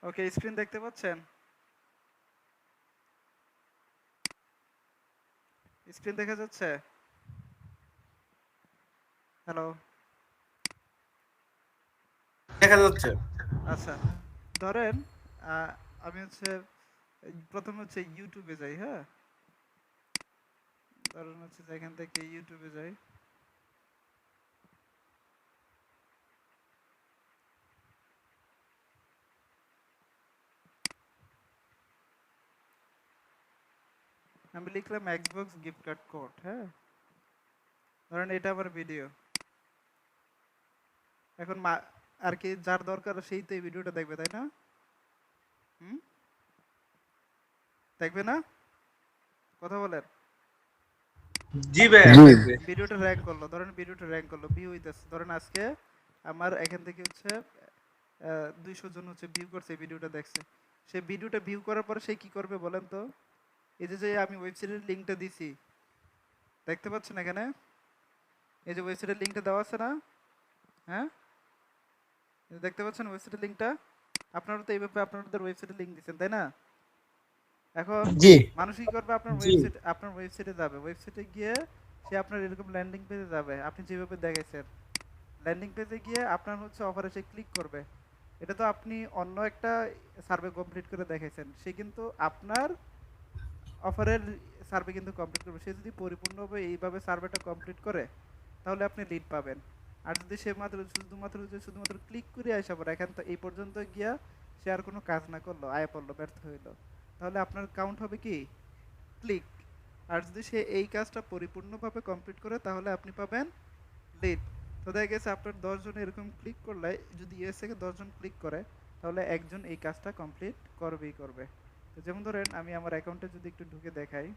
ওকে, screen দেখতে পাচ্ছেন? Screen দেখা যাচ্ছে? হ্যালো? দেখা যাচ্ছে। আচ্ছা, ধরেন আমি হচ্ছে প্রথমে হচ্ছে ইউটিউবে যাই, হ্যাঁ? ধরেন হচ্ছে যে এখান থেকে ইউটিউবে যাই। আমি লিখলাম এক্সবক্স গিফট কার্ড কোড, হ্যাঁ? ধরেন এটা আমার ভিডিও। এখন আর কি যার দরকার সেই তো এই ভিডিওটা দেখবে, তাই না? হুম? দেখবে না? কথা বলেন। জি ভাইয়া জি। দেখবে। ভিডিওটা র্যাঙ্ক করলো, ধরেন ভিডিওটা র্যাঙ্ক করলো, ভিউ হইতেছে। ধরেন আজকে আমার এখান থেকে হচ্ছে 200 জন হচ্ছে ভিউ করছে, এই ভিডিওটা দেখছে। সে ভিডিওটা ভিউ করার পরে সে কি করবে বলেন তো? এই যে যে আমি ওয়েবসাইটের লিঙ্কটা দিছি, দেখতে পাচ্ছেন এখানে? এই যে ওয়েবসাইটের লিঙ্কটা দেওয়া আছে না? হ্যাঁ, এই যে দেখতে পাচ্ছেন ওয়েবসাইটের লিঙ্কটা? আপনারা তো এইভাবে আপনাদের ওয়েবসাইটের লিঙ্ক দিচ্ছেন, তাই না? এখন জি। মানুষ কি করবে? জি আপনার ওয়েবসাইটে যাবে, ওয়েবসাইটে গিয়ে সে আপনার এরকম ল্যান্ডিং পেজে যাবে আপনি যেভাবে দেখাইছেন। ল্যান্ডিং পেজে গিয়ে আপনার হচ্ছে অফারে সে ক্লিক করবে। এটা তো আপনি অন্য একটা সার্ভে কমপ্লিট করে দেখাইছেন, সে কিন্তু আপনার অফারের সার্ভে কিন্তু কমপ্লিট করবে। সে যদি পরিপূর্ণভাবে এইভাবে সার্ভেটা কমপ্লিট করে তাহলে আপনি লিড পাবেন। আর যদি সে শুধুমাত্র ক্লিক করে আসা পড়ে এখান তো এই পর্যন্ত গিয়া সে আর কোনো কাজ না করলো, আয় পড়লো, ব্যর্থ হইলো, তাহলে আপনার কাউন্ট হবে কি? ক্লিক। আর যদি সে এই কাজটা পরিপূর্ণভাবে কমপ্লিট করে তাহলে আপনি পাবেন লিড। তো দেখা গেছে আপনার 10 জন এরকম ক্লিক করলে, যদি ইউএস থেকে 10 জন ক্লিক করে তাহলে একজন এই কাজটা কমপ্লিট করবেই করবে। তো যেমন ধরেন আমি আমার অ্যাকাউন্টে যদি একটু ঢুকে দেখাই,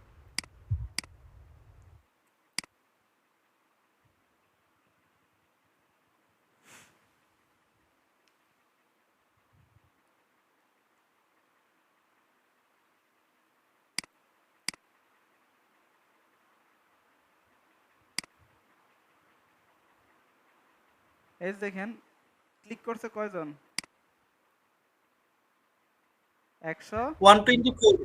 এই যে দেখেন ক্লিক করছে কয়জন? 100 124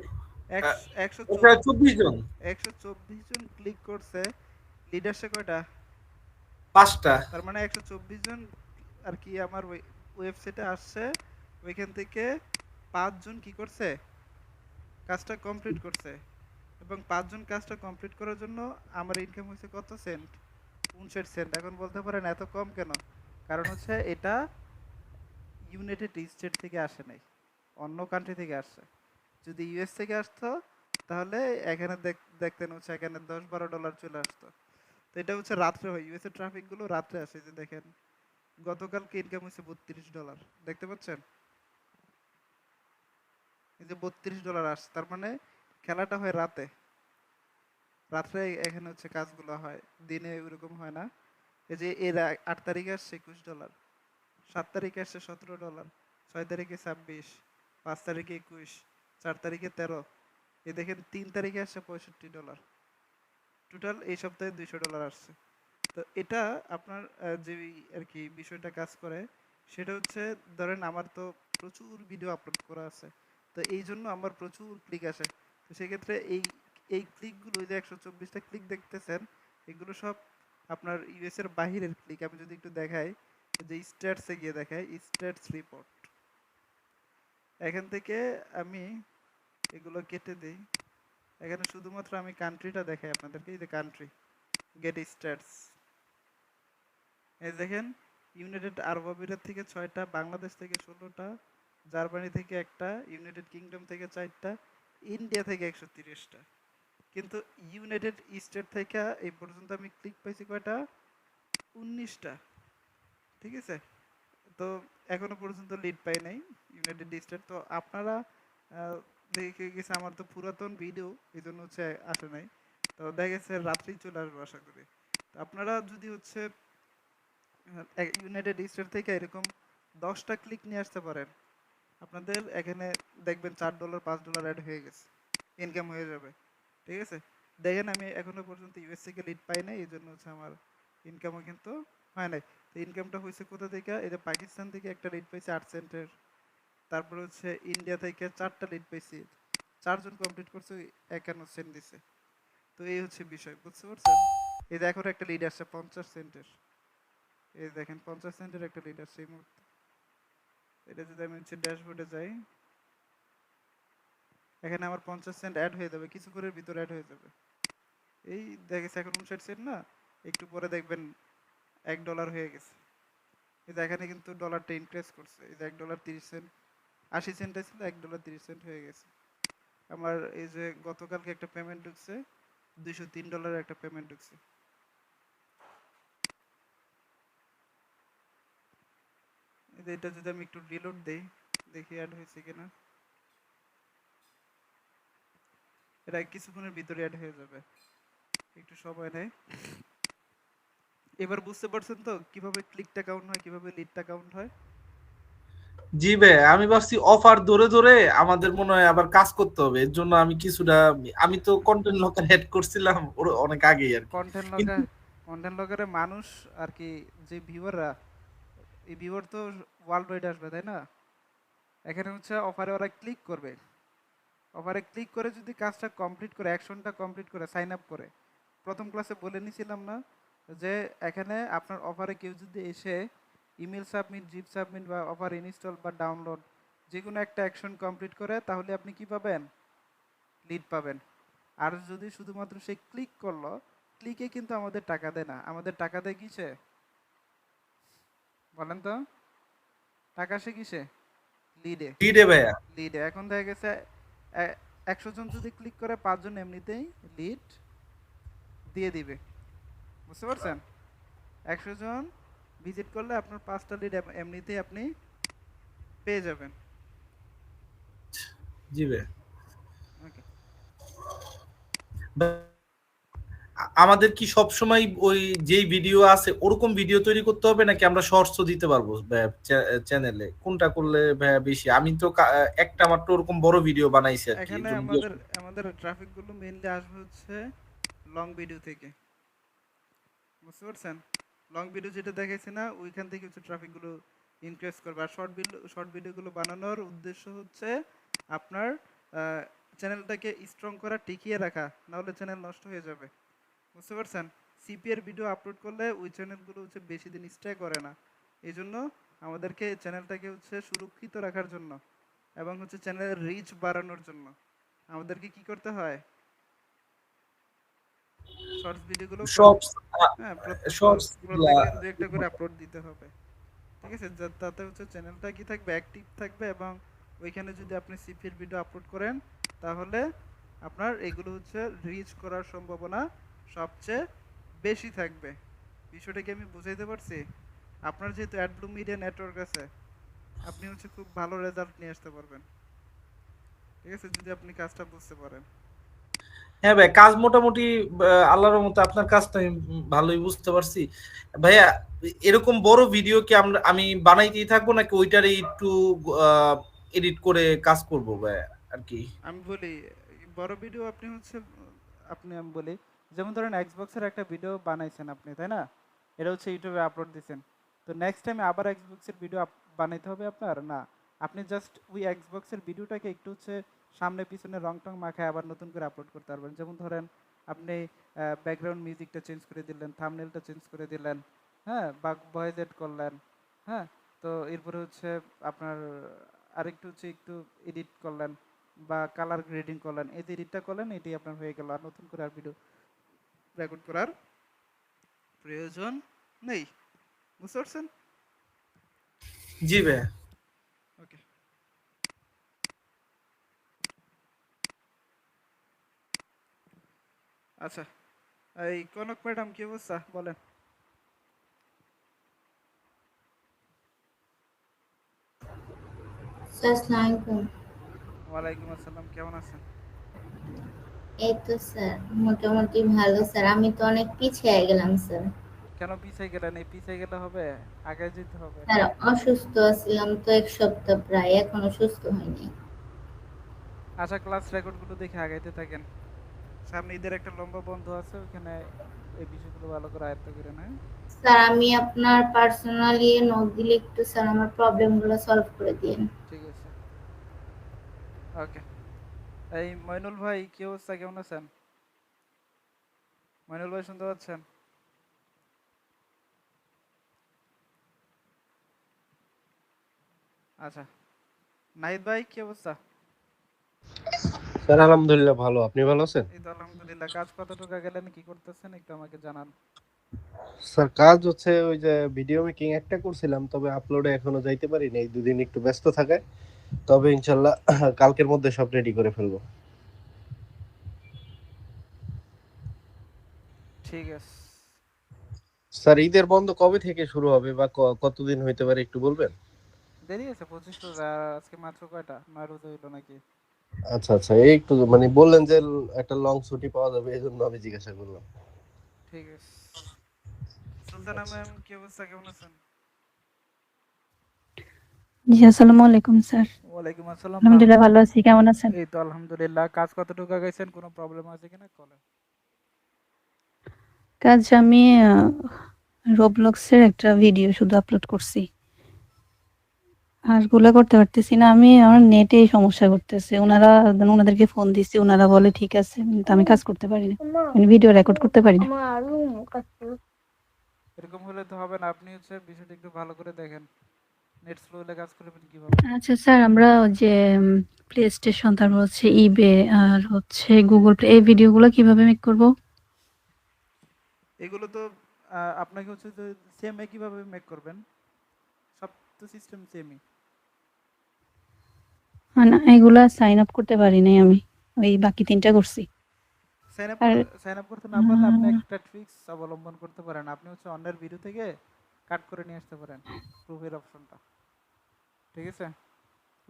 124 24 জন 124 জন ক্লিক করছে। লিডারশিপ কয়টা? 5টা। তার মানে 124 জন আর কি আমার ওয়েবসাইটে আসছে, ওইখান থেকে 5 জন কি করছে? কাজটা কমপ্লিট করছে। এবং 5 জন কাজটা কমপ্লিট করার জন্য আমার ইনকাম হয়েছে কত সেন্ট? 59 সেন্ট। এখন বলতে পারেন এত কম কেন? কারণ হচ্ছে এটা ইউনাইটেড স্টেট থেকে আসে নাই, অন্য কান্ট্রি থেকে আসছে। যদি ইউএস থেকে আসতো তাহলে এখানে দেখতেন হচ্ছে এখানে $10-12 চলে আসতো। তো এটা হচ্ছে রাত্রে হয়, ইউএস এর ট্রাফিক গুলো রাত্রে আসে। যে দেখেন গতকালকে ইনকাম হয়েছে $32, দেখতে পাচ্ছেন? এই যে $32 আসছে, তার মানে খেলাটা হয় রাতে। রাত্রে এখানে হচ্ছে কাজগুলো হয়, দিনে ওইরকম হয় না। এই যে এর 8 তারিখে আসছে $21, 7 তারিখে আসছে $17, 6 তারিখে 26, 5 তারিখে 21, 4 তারিখে 13, এই দেখেন 3 তারিখে আসছে $65। টোটাল এই সপ্তাহে $200 আসছে। তো এটা আপনার যে আর কি বিষয়টা কাজ করে সেটা হচ্ছে, ধরেন আমার তো প্রচুর ভিডিও আপলোড করা আছে, তো এই জন্য আমার প্রচুর ক্লিক আসে। তো সেক্ষেত্রে এই এই ক্লিকগুলো, যে 124টা ক্লিক দেখতেছেন, এগুলো সব আপনার ইউএস এর বাহিরের ক্লিক। আমি যদি একটু দেখাই, যে স্ট্যাটসে গিয়ে দেখাই, স্ট্যাটস রিপোর্ট, এখান থেকে আমি এগুলো কেটে দিই। এখানে শুধুমাত্র আমি কান্ট্রিটা দেখাই আপনাদেরকে, এই যে কান্ট্রি, গেট স্ট্যাটস। এই দেখেন ইউনাইটেড আরব আমিরাত থেকে 6টা, বাংলাদেশ থেকে 16টা, জার্মানি থেকে একটা, ইউনাইটেড কিংডম থেকে 4টা, ইন্ডিয়া থেকে 130টা। কিন্তু ইউনাইটেড স্টেট থেকে এই পর্যন্ত আমি ক্লিক পাইছি কয়টা? 19টা। ঠিক আছে? তো এখনো পর্যন্ত লিড পাই নাই ইউনাইটেড স্টেট। তো আপনারা দেখে গেছে আমার তো পুরাতন ভিডিও, এই জন্য হচ্ছে আসে নাই। তো দেখা গেছে রাত্রেই চলে আসবো আশা করি। তো আপনারা যদি হচ্ছে ইউনাইটেড স্টেট থেকে এরকম 10টা ক্লিক নিয়ে আসতে পারেন, আপনাদের এখানে দেখবেন $4 $5 অ্যাড হয়ে গেছে, ইনকাম হয়ে যাবে। ঠিক আছে? দেখেন আমি এখনো পর্যন্ত ইউএস থেকে লিড পাই নাই, এই জন্য হচ্ছে আমার ইনকামও কিন্তু হয় নাই। তো ইনকামটা হয়েছে কোথা থেকে? এই যে পাকিস্তান থেকে একটা লিড পাইছে 8 সেন্টের, তারপরে হচ্ছে ইন্ডিয়া থেকে 4টা লিড পেয়েছি, 4জন কমপ্লিট করছে, 51 সেন্ট দিছে। তো এই হচ্ছে বিষয়, বুঝতে পারছেন? এই দেখো একটা লিড আসছে 50 সেন্টের, এই দেখেন 50 সেন্টের একটা লিড আসছে এই মুহূর্তে। এটা যদি আমি হচ্ছে ড্যাশবোর্ডে যাই, এখানে আমার 50 সেন্ট অ্যাড হয়ে যাবে, কিছুক্ষণের ভিতরে অ্যাড হয়ে যাবে। এই দেখেছে এখন 59 সেন্ট না, একটু পরে দেখবেন $1 হয়ে গেছে। এই যে এখানে কিন্তু ডলারটা ইনক্রিজ করছে, এই যে $1.30, 80 সেন্টে ছিল, $1.30 হয়ে গেছে। আমার এই যে গতকালকে একটা পেমেন্ট ঢুকছে, $203 একটা পেমেন্ট ঢুকছে। এই যে এটা যদি আমি একটু রিলোড দেই, দেখি অ্যাড হয়েছে কিনা। এটা কিছুক্ষণের ভিতরে অ্যাড হয়ে যাবে, একটু সময় নেয়। এবার বুঝতে পারছেন তো কিভাবে ক্লিকটা কাউন্ট হয়, কিভাবে লিডটা কাউন্ট হয়? জি ভাই, আমি ভাবছি অফার ধরে ধরে আমাদের মনে হয় আবার কাজ করতে হবে, এর জন্য আমি কিছুটা, আমি তো কন্টেন্ট লকার হেড করছিলাম অনেক আগেই আর কি। কন্টেন্ট কিন্তু লগার, কন্টেন্ট লগারে মানুষ আর কি, যে ভিউয়াররা, এই ভিউয়ার তো ওয়ার্ল্ড ওয়াইড আসবে, তাই না? এখানে হচ্ছে অফারে ওরা ক্লিক করবে, অফারে ক্লিক করে যদি কাজটা কমপ্লিট করে, অ্যাকশনটা কমপ্লিট করে, সাইন আপ করে, প্রথম ক্লাসে বলে নিয়েছিলাম না যে এখানে আপনার অফারে কেউ যদি এসে ইমেল সাবমিট, জিপ সাবমিট বা অফার ইনস্টল বা ডাউনলোড যে কোনো একটা অ্যাকশন কমপ্লিট করে, তাহলে আপনি কি পাবেন? লিড পাবেন। আর যদি শুধুমাত্র সে ক্লিক করলো, ক্লিকে কিন্তু আমাদের টাকা দেয় না, আমাদের টাকা দেয় কিসে বলেন তো? টাকা সে কিসে? লিডে। লিডে ভাইয়া। লিডে এখন দেখা গেছে 100 জন যদি ক্লিক করে, 5 জন এমনিতেই লিড দিয়ে দিবে, বুঝতে পারছেন? 100 জন ভিজিট করলে আপনার 5টা লিড এমনিতেই আপনি পেয়ে যাবেন। জি ভাই। ওকে। আমাদের কি সব সময় ওই যেই ভিডিও আছে ওরকম ভিডিও তৈরি করতে হবে, নাকি আমরা শর্টসও দিতে পারবো চ্যানেলে? কোনটা করলে ভাইয়া বেশি? আমি তো একটা মাত্র ওরকম বড় ভিডিও বানাইছি আর কি, এর এখানে জন্য আমাদের আমাদের ট্রাফিক গুলো মেইনলি আসবে হচ্ছে লং ভিডিও থেকে, বুঝতে পারছেন? লং ভিডিও যেটা দেখাইছি না, ওইখান থেকে হচ্ছে ট্রাফিক গুলো ইনক্রিজ করবে। আর শর্ট ভিডিওগুলো বানানোর উদ্দেশ্য হচ্ছে আপনার চ্যানেলটাকে স্ট্রং করা, টিকিয়ে রাখা, নাহলে চ্যানেল নষ্ট হয়ে যাবে, বুঝতে পারছেন? সিপিএর ভিডিও আপলোড করলে ওই চ্যানেলগুলো হচ্ছে বেশি দিন স্টে করে না। এই জন্য আমাদেরকে চ্যানেলটাকে হচ্ছে সুরক্ষিত রাখার জন্য এবং হচ্ছে চ্যানেলের রিচ বাড়ানোর জন্য আমাদেরকে কি করতে হয়? শর্টস ভিডিওগুলো শর্টস, হ্যাঁ, শর্টস প্রত্যেকদিন দু একটা করে আপলোড দিতে হবে, ঠিক আছে? তাতে হচ্ছে চ্যানেলটা কি থাকবে, অ্যাক্টিভ থাকবে, এবং ওইখানে যদি আপনি সিপির ভিডিও আপলোড করেন, তাহলে আপনার এগুলো হচ্ছে রিচ করার সম্ভাবনা সবচেয়ে বেশি থাকবে। বিষয়টা কি আমি বুঝাইতে পারছি? আপনার যেহেতু অ্যাডব্লু মিডিয়া নেটওয়ার্ক আছে, আপনি হচ্ছে খুব ভালো রেজাল্ট নিয়ে আসতে পারবেন, ঠিক আছে, যদি আপনি কাজটা বুঝতে পারেন। হ্যাঁ ভাই, কাজ মোটামুটি আল্লাহর মতো আপনার কাজটা আমি ভালোই বুঝতে পারছি ভাইয়া। এরকম বড় ভিডিও কি আমি বানাইতেই থাকবো, নাকি ওইটারই একটু এডিট করে কাজ করবো ভাইয়া আর কি? আমি বলি, বড় ভিডিও আপনি হচ্ছে আমি বলি, যেমন ধরেন এক্সবক্সের একটা ভিডিও বানাইছেন আপনি, তাই না? এটা হচ্ছে ইউটিউবে আপলোড দিছেন, তো নেক্সট টাইম আবার এক্সবক্সের ভিডিও বানাইতে হবে আপনার না? আপনি জাস্ট ওই এক্সবক্সের ভিডিওটাকে একটু হচ্ছে সামনে পিছনে রং টং মাখায় আবার নতুন করে আপলোড করতে পারবেন। যেমন ধরেন আপনি ব্যাকগ্রাউন্ড মিউজিকটা চেঞ্জ করে দিলেন, থাম্বনেলটা চেঞ্জ করে দিলেন, হ্যাঁ, বা ভয়েস এড করলেন, হ্যাঁ, তো এরপরে হচ্ছে আপনার আরেকটু হচ্ছে একটু এডিট করলেন বা কালার গ্রেডিং করলেন, এই যে এডিটটা করলেন, এটি আপনার হয়ে গেল, আর নতুন করে আর ভিডিও রেকর্ড করার প্রয়োজন নেই, বুঝতে পারছেন? জি ভাইয়া। ওকে। আচ্ছা, এই কনক ম্যাডাম কি অবস্থা বলেন? স্যার আসসালামু আলাইকুম। ওয়ালাইকুম আসসালাম, কেমন আছেন? এই তো স্যার মোটামুটি ভালো স্যার, আমি তো অনেক পিছিয়ে গেলাম স্যার। কেন পিছিয়ে গেলেন? এই পিছিয়ে গেলে হবে, আগে যেতে হবে। স্যার অসুস্থ ছিলাম তো 1 সপ্তাহ প্রায়, এখনো সুস্থ হয়নি। আচ্ছা, ক্লাস রেকর্ডগুলো দেখে আগাইতে থাকেন, সামনে ঈদের একটা লম্বা বন্ধ আছে, ওখানে এই বিষয়গুলো ভালো করে আয়ত্ত করে নেয়। স্যার আমি আপনার পার্সোনালি নোট দিলে একটু স্যার আমার প্রবলেমগুলো সলভ করে দিন। ঠিক আছে, ওকে। এই মইনুল ভাই কি অবস্থা, কেমন আছেন? মইনুল ভাই শুনতে পাচ্ছেন? আচ্ছা, নাহিদ ভাই কি অবস্থা? স্যার আলহামদুলিল্লাহ ভালো। আপনি ভালো আছেন? এই তো আলহামদুলিল্লাহ। কাজ কতটুকু গেলেন, কি করতেছেন একটু আমাকে জানান। স্যার কাজ হচ্ছে ওই যে ভিডিও মেকিং একটা করছিলাম, তবে আপলোডে এখনো যাইতে পারিনি, এই দুদিন একটু ব্যস্ত থাকায়। তবে ইনশাল্লাহ কালকের মধ্যে সব রেডি করে ফেলবো। ঠিক আছে। স্যার ঈদের বন্ধ কবে থেকে শুরু হবে বা কতদিন হইতে পারে একটু বলবেন? দেরি আছে, 25 রোজা। আজকে মাত্র কয়টা, 9 রোজা হইলো নাকি? আচ্ছা আচ্ছা, এই একটু মানে বললেন যে একটা লং ছুটি পাওয়া যাবে, এই জন্য আমি জিজ্ঞাসা করলাম। ঠিক আছে। সুলতানা আচ্ছা। ম্যাম কি অবস্থা, কেমন আছেন? জি, আসসালামু আলাইকুম স্যার। ওয়ালাইকুম আসসালাম। আলহামদুলিল্লাহ ভালো আছি। কেমন আছেন? এই তো আলহামদুলিল্লাহ। কাজ কতটুকু আগাইছেন, কোনো প্রবলেম আছে কিনা কলে? কাজ আমি রোবলক্সের একটা ভিডিও শুধু আপলোড করছি। আর গুলা করতে পারতেছি না। আমার নেটেই সমস্যা করতেছে। ওনাদেরকে ফোন দিছি, ওনারা বলে ঠিক আছে, কিন্তু আমি কাজ করতে পারি না। মানে ভিডিও রেকর্ড করতে পারি না। এরকম হলে তো হবে না, আপনি হচ্ছে বিষয়টা একটু ভালো করে দেখেন। নেট স্লো হলে কাজ করবেন কিভাবে? আচ্ছা স্যার, আমরা যে প্লে স্টেশন, তারপর হচ্ছে ইবে আর হচ্ছে গুগল প্লে, এই ভিডিওগুলো কিভাবে মেক করব? এগুলো তো আপনাকে হচ্ছে যে সেম কিভাবে মেক করবেন, সব তো সিস্টেম সেমই। না, এগুলা সাইন আপ করতে পারি নাই আমি। ওই বাকি 3টা করছি। আর সাইন আপ করতে না পারলে আপনি একটা ট্রিক্স অবলম্বন করতে পারেন। আপনি হচ্ছে অন্যের ভিডিও থেকে কাট করে নিয়ে আসতে পারেন, প্রুফের অপশনটা। ঠিক আছে,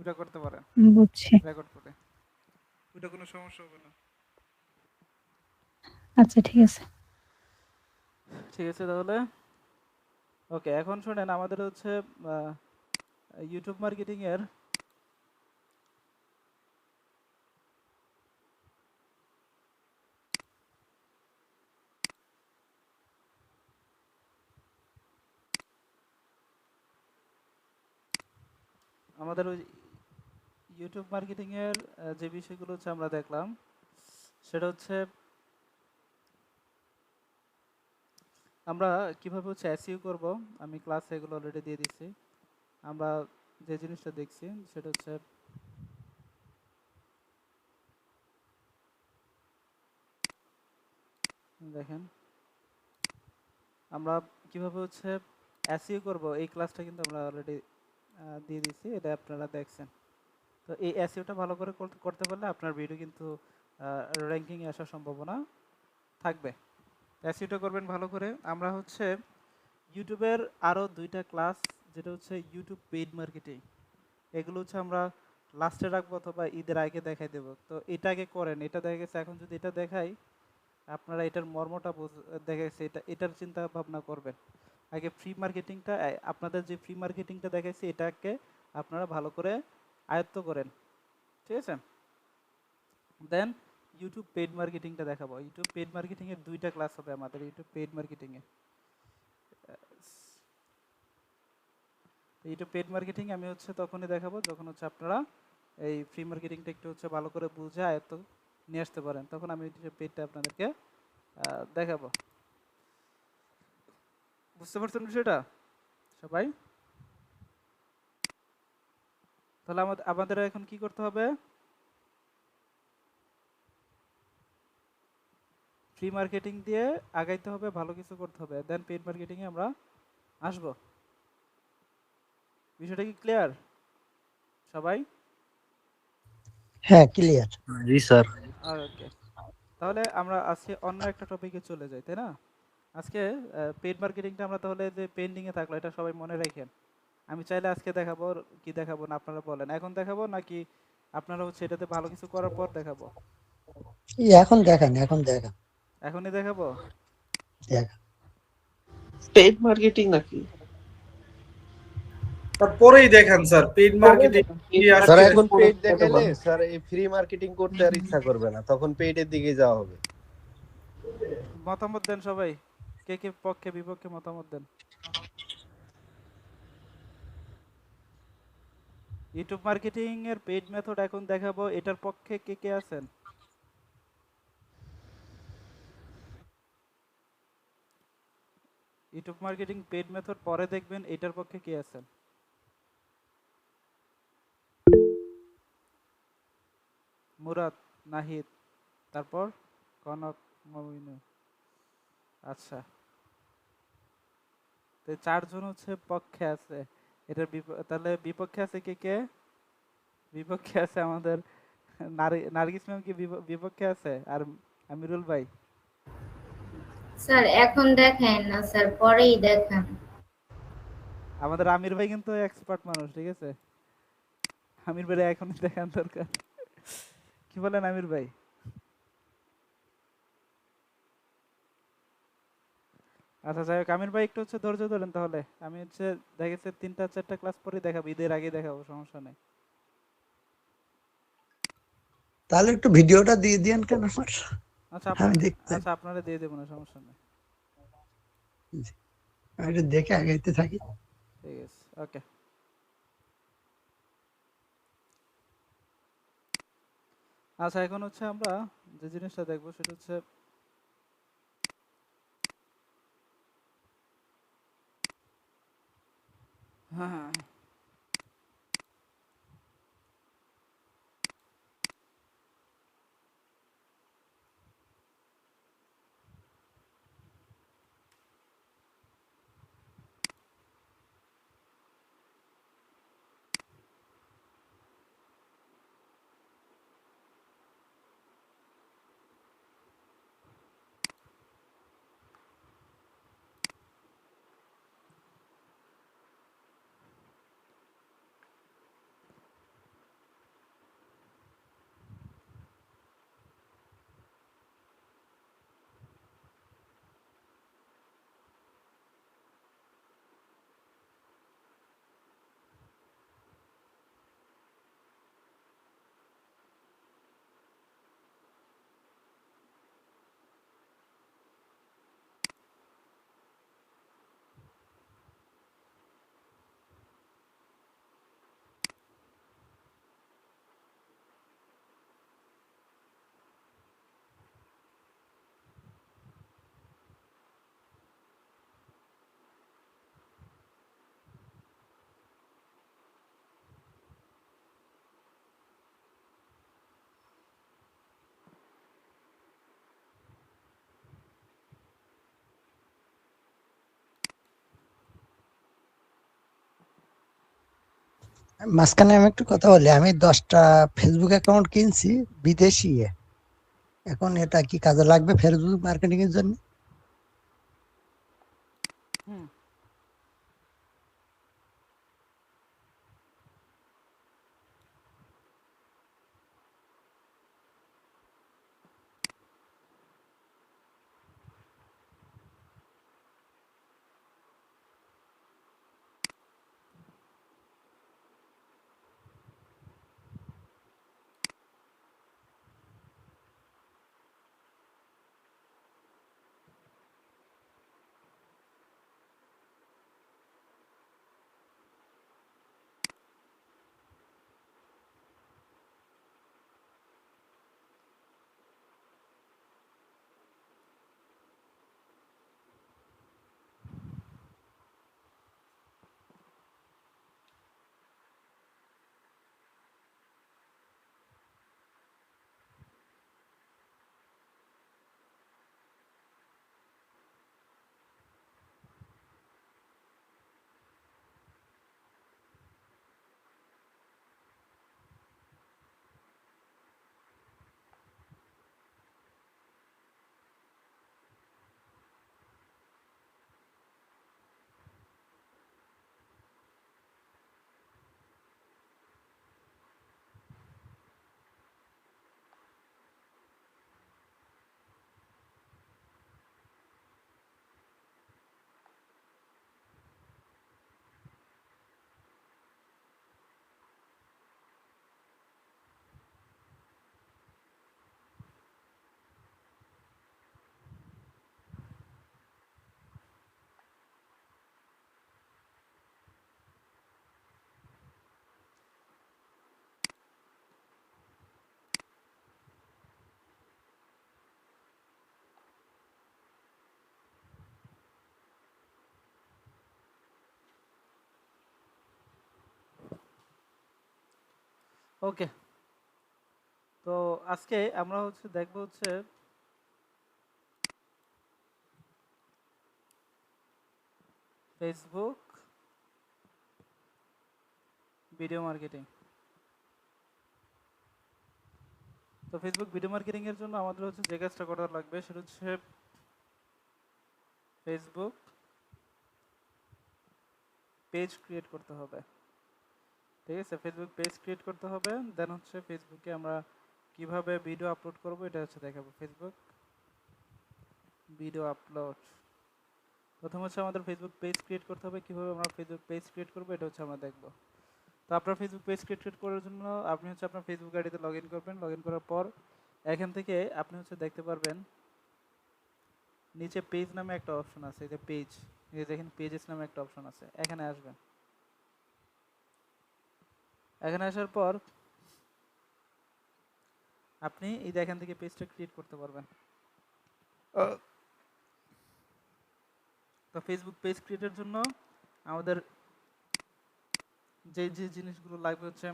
ওটা করতে পারেন বুঝছি। রেকর্ড করে। ওটা কোনো সমস্যা হবে না। আচ্ছা ঠিক আছে। ঠিক আছে তাহলে। ওকে, এখন শোনেন, আমাদের হচ্ছে ইউটিউব মার্কেটিং এর আমাদের ওই ইউটিউব মার্কেটিং এর যে বিষয়গুলো হচ্ছে আমরা দেখলাম, সেটা হচ্ছে আমরা কিভাবে হচ্ছে এসইও করব। আমি ক্লাসে এগুলো অলরেডি দিয়ে দিচ্ছি। আমরা যে জিনিসটা দেখছি সেটা হচ্ছে দেখেন, আমরা কিভাবে হচ্ছে এসইও করব এই ক্লাসটা কিন্তু আমরা অলরেডি দিয়ে দিচ্ছি, এটা আপনারা দেখছেন। তো এই এসইওটা ভালো করে করতে পারলে আপনার ভিডিও কিন্তু র্যাঙ্কিংয়ে আসার সম্ভাবনা থাকবে। এসইওটা করবেন ভালো করে। আমরা হচ্ছে ইউটিউবের আরও 2টা ক্লাস, যেটা হচ্ছে ইউটিউব পেইড মার্কেটিং, এগুলো হচ্ছে আমরা লাস্টে রাখবো অথবা ঈদের আগে দেখাই দেবো। তো এটা আগে করেন, এটা দেখা গেছে এখন যদি এটা দেখাই আপনারা এটার মর্মটা দেখা গেছে, এটার চিন্তা ভাবনা করবেন। আগে ফ্রি মার্কেটিংটা, আপনাদের যে ফ্রি মার্কেটিংটা দেখাইছে এটাকে আপনারা ভালো করে আয়ত্ত করেন। ঠিক আছে, দেন ইউটিউব পেইড মার্কেটিংটা দেখাবো। ইউটিউব পেইড মার্কেটিংয়ের 2টা ক্লাস হবে আমাদের ইউটিউব পেইড মার্কেটিংয়ে। ইউটিউব পেইড মার্কেটিং আমি হচ্ছে তখনই দেখাবো যখন হচ্ছে আপনারা এই ফ্রি মার্কেটিংটা একটু হচ্ছে ভালো করে বুঝে আয়ত্ত নিয়ে আসতে পারেন, তখন আমি ইউটিউব পেইডটা আপনাদেরকে দেখাবো। বুঝতে পারছেন বিষয়টা সবাই? তাহলে আমাদের এখন কি করতে হবে? ফ্রি মার্কেটিং দিয়ে আগাইতে হবে, ভালো কিছু করতে হবে, দেন পেইড মার্কেটিংয়ে আমরা আসবো। বিষয়টা কি ক্লিয়ার সবাই? হ্যাঁ, ক্লিয়ার। জি স্যার। ওকে, তাহলে আমরা আজকে অন্য একটা টপিকে চলে যাই, তাই না? আজকে পেইড মার্কেটিংটা আমরা তাহলে যে পেন্ডিংয়ে থাকলো এটা সবাই মনে রাখেন। আমি চাইলে আজকে দেখাবো, কি দেখাবো না আপনারা বলেন। এখন দেখাবো নাকি আপনারা হচ্ছে এটাতে ভালো কিছু করার পর দেখাবো? এখন দেখান, এখন দেখান, এখনই দেখাবো। দেখান। পেইড মার্কেটিং নাকি? তারপরেই দেখান স্যার, পেইড মার্কেটিং স্যার এখন পেইড দেখাইলে স্যার এই ফ্রি মার্কেটিং করতে আর ইচ্ছা করবে না, তখন পেইডের দিকে যাওয়া হবে। মতামত দেন সবাই, কে কে পক্ষে বিপক্ষে মতামত দেন। ইউটিউব মার্কেটিং এর পেইড মেথড এখন দেখাবো, এটার পক্ষে কে কে আছেন? ইউটিউব মার্কেটিং পেইড মেথড পরে দেখবেন, এটার পক্ষে কে আছেন? মুরাদ, নাহিদ, তারপর কনক, মমিনু। আচ্ছা, তো 4 জন হচ্ছে পক্ষে আছে। এটার তাহলে বিপক্ষে আছে কে কে? বিপক্ষে আছে আমাদের নার্গিস ম্যাম কি বিপক্ষে আছে? আর আমিরুল ভাই? স্যার এখন দেখায় না স্যার, পরেই দেখান। আমাদের আমির ভাই কিন্তু এক্সপার্ট মানুষ, ঠিক আছে? আমির ভাই এখনই দেখান দরকার। কি বলেন আমির ভাই? আচ্ছা যাই হোক, আমির ভাই একটু হচ্ছে ধৈর্য ধরেন তাহলে। আমি হচ্ছে দেখেছি 3টা 4টা ক্লাস পরে দেখাবো, ঈদের আগে দেখাবো, সমস্যা নেই। তাহলে একটু ভিডিওটা দিয়ে দিয়েন কেন আমার, আচ্ছা আমি দেখতে, আচ্ছা আপনারা দিয়ে দেবো না, সমস্যা নেই। আমি একটু দেখে আগাইতে থাকি। ঠিক আছে, ওকে। আচ্ছা এখন হচ্ছে আমরা যে জিনিসটা দেখবো সেটা হচ্ছে হ্যাঁ, মাঝখানে আমি একটু কথা বলি, আমি 10টা ফেসবুক অ্যাকাউন্ট কিনছি বিদেশি এখন এটা কি কাজে লাগবে ফেসবুক মার্কেটিং এর জন্য? হুম, ওকে, তো আজকে আমরা হচ্ছে দেখবো হচ্ছে ফেসবুক ভিডিও মার্কেটিং। তো ফেসবুক ভিডিও মার্কেটিং এর জন্য আমাদের হচ্ছে যে কাজটা করা লাগবে সেটা হচ্ছে ফেসবুক পেজ ক্রিয়েট করতে হবে। ঠিক আছে, ফেসবুক পেজ ক্রিয়েট করতে হবে, দেন হচ্ছে ফেসবুকে আমরা কিভাবে ভিডিও আপলোড করব এটা হচ্ছে দেখাবো। ফেসবুক ভিডিও আপলোড, প্রথম হচ্ছে আমাদের ফেসবুক পেজ ক্রিয়েট করতে হবে। কিভাবে আমরা ফেসবুক পেজ ক্রিয়েট করবো এটা হচ্ছে আমরা দেখবো। তো আপনার ফেসবুক পেজ ক্রিয়েট করার জন্য আপনি হচ্ছে আপনার ফেসবুক আইডিতে লগ ইন করবেন। লগ ইন করার পর এখান থেকে আপনি হচ্ছে দেখতে পারবেন নিচে পেজ নামে একটা অপশন আছে, এই যে পেজ, এই যে দেখেন পেজেস নামে একটা অপশন আছে, এখানে আসবেন। এখানে আসার পর আপনি এই যে এখান থেকে পেজটা ক্রিয়েট করতে পারবেন। তো ফেসবুক পেজ ক্রিয়েটের জন্য আমাদের যে যে জিনিসগুলো লাগবে হচ্ছে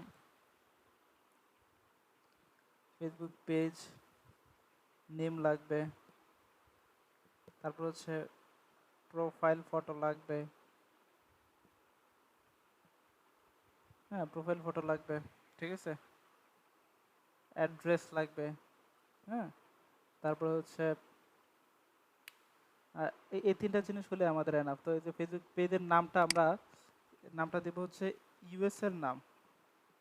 ফেসবুক পেজ নেম লাগবে, তারপর হচ্ছে প্রোফাইল ফটো লাগবে, হ্যাঁ প্রোফাইল ফটো লাগবে, ঠিক আছে, অ্যাড্রেস লাগবে, হ্যাঁ, তারপর হচ্ছে এই তিনটা জিনিস হলে আমাদের এনাফ। তো এই যে ফেসবুক পেজের নামটা আমরা নামটা দেবো হচ্ছে ইউএস এর নাম,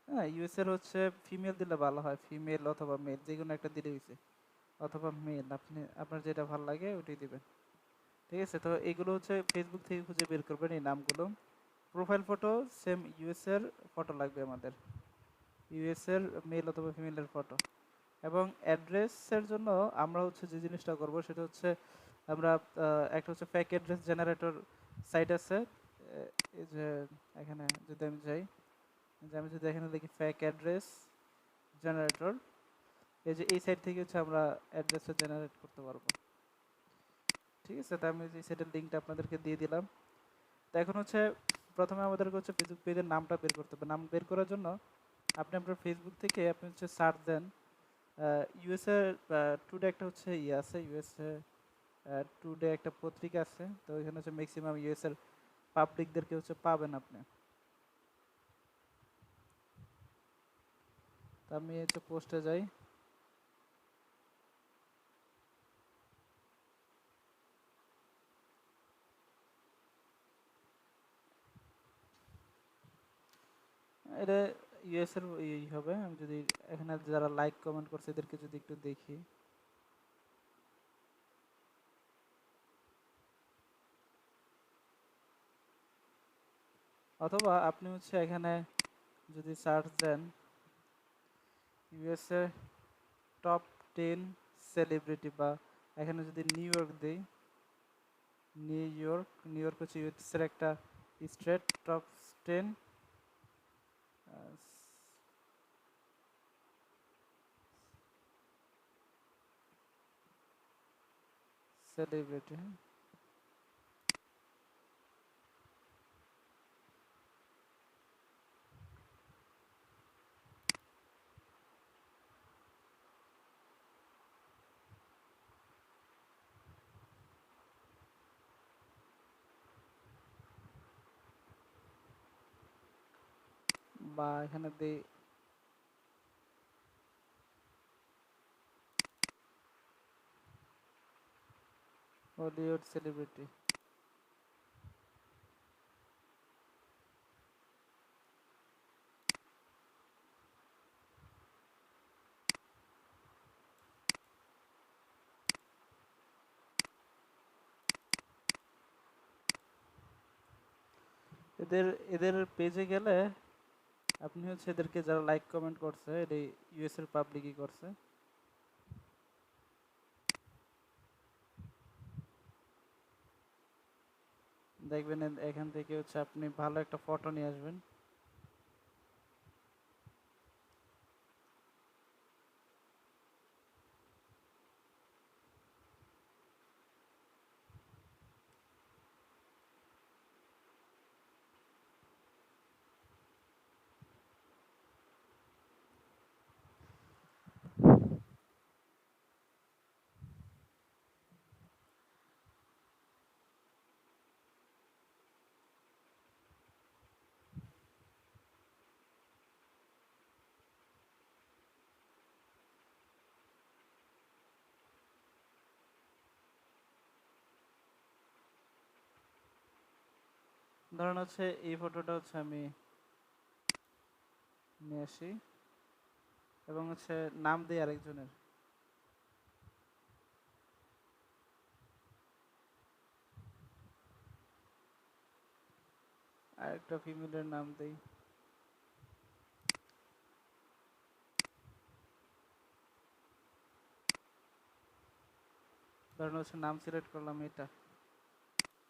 হ্যাঁ ইউএস এর হচ্ছে ফিমেল দিলে ভালো হয়, ফিমেল অথবা মেল যে কোনো একটা দিলে হয়েছে, অথবা মেল, আপনি আপনার যেটা ভালো লাগে ওটাই দিবেন। ঠিক আছে, তো এইগুলো হচ্ছে ফেসবুক থেকে খুঁজে বের করবেন এই নামগুলো। প্রোফাইল ফটো সেম ইউএস এর ফটো লাগবে আমাদের, ইউএস এর মেল অথবা ফিমেলের ফটো। এবং অ্যাড্রেসের জন্য আমরা হচ্ছে যে জিনিসটা করব সেটা হচ্ছে আমরা একটা হচ্ছে ফেক অ্যাড্রেস জেনারেটর সাইট আছে, এই যে এখানে যদি আমি যাই, যে আমি যদি এখানে লিখি ফেক অ্যাড্রেস জেনারেটর, এই যে এই সাইট থেকে হচ্ছে আমরা অ্যাড্রেসটা জেনারেট করতে পারবো। ঠিক আছে, তো আমি এই সাইটের লিঙ্কটা আপনাদেরকে দিয়ে দিলাম। তো এখন হচ্ছে প্রথমে আমাদেরকে হচ্ছে ফেসবুক পেজের নামটা বের করতে হবে। নাম বের করার জন্য আপনি আপনার ফেসবুক থেকে আপনি হচ্ছে সার্চ দেন ইউএসএ টুডে, একটা হচ্ছে ইয়ে আছে ইউএসএ টুডে একটা পত্রিকা আছে, তো এখানে হচ্ছে ম্যাক্সিমাম ইউএস এর পাবলিকদেরকে হচ্ছে পাবেন আপনি। তো আমি হচ্ছে পোস্টে যাই, এটা ইউএস এর ই হবে। আমি যদি এখানে যারা লাইক কমেন্ট করছে এদেরকে যদি একটু দেখি, অথবা আপনি হচ্ছে এখানে যদি সার্চ দেন ইউএসএ টপ 10 সেলিব্রিটি, বা এখানে যদি নিউ ইয়র্ক দিই, নিউ ইয়র্ক হচ্ছে ইউএসএর একটা স্টেট, টপ 10 সেলিব্রিটি। বা এখানে দিই হলিউড সেলিব্রিটি। এদের এদের পেজে গেলে আপনি হচ্ছে এদেরকে যারা লাইক কমেন্ট করছে এটা ইউএস এর পাবলিকই করছে। দেখবেন এখান থেকে হচ্ছে আপনি ভালো একটা ফটো নিয়ে আসবেন। ধরেন হচ্ছে এই ফটোটা হচ্ছে আমি নিয়ে আসি এবং হচ্ছে নাম দিই আরেকজনের, আরেকটা ফিমেলের নাম দিই। ধরেন হচ্ছে নাম সিলেক্ট করলাম এটা,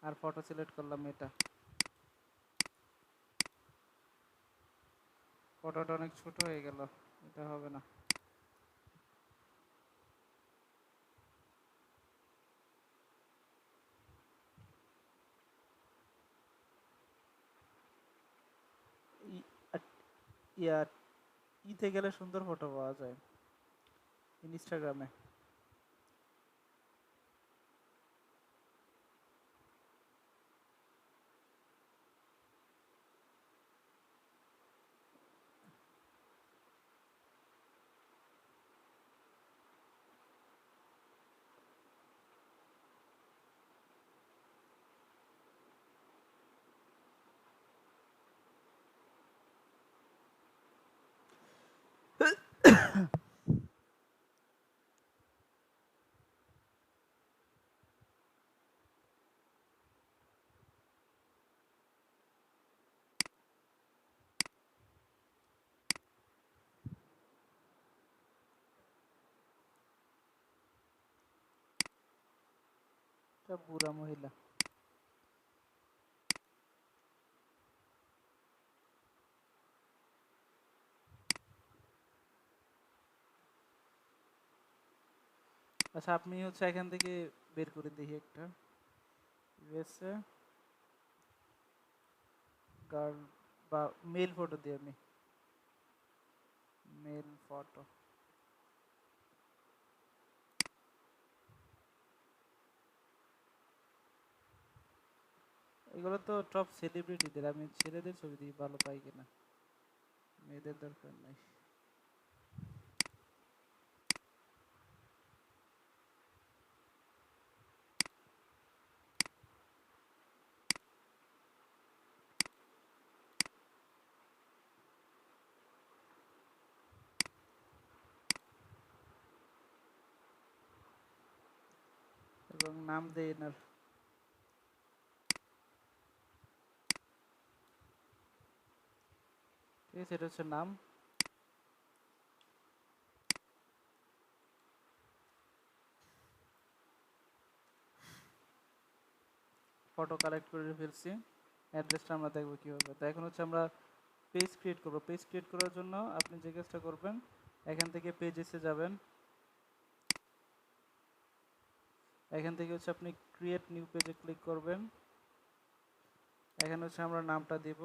আর ফটো সিলেক্ট করলাম এটা। ফটোটা অনেক ছোট হয়ে গেল, এটা হবে না। ই- আট- ইয়া ইতে গেলে সুন্দর ফটো পাওয়া যায় ইনস্টাগ্রামে। এটা বুড়া মহিলা। আচ্ছা আপনি হচ্ছে এখান থেকে বের করে দেখি একটা ইউএসএ গার্ল বা মেল ফটো দিই আমি, মেল ফটো। এগুলো তো টপ সেলিব্রিটিদের, আমি ছেলেদের ছবি দিই ভালো পাই কিনা, মেয়েদের দরকার নাই। এবং নাম দেই এনার, ঠিক আছে, এটা হচ্ছে নাম। ফটো কালেক্ট করে ফেলছি, অ্যাড্রেসটা আমরা দেখবো কীভাবে। তো এখন হচ্ছে আমরা পেজ ক্রিয়েট করবো। পেজ ক্রিয়েট করার জন্য আপনি যে কাজটা করবেন, এখান থেকে পেজেসে যাবেন, এখান থেকে হচ্ছে আপনি ক্রিয়েট নিউ পেজে ক্লিক করবেন। এখানে হচ্ছে আমরা নামটা দিব,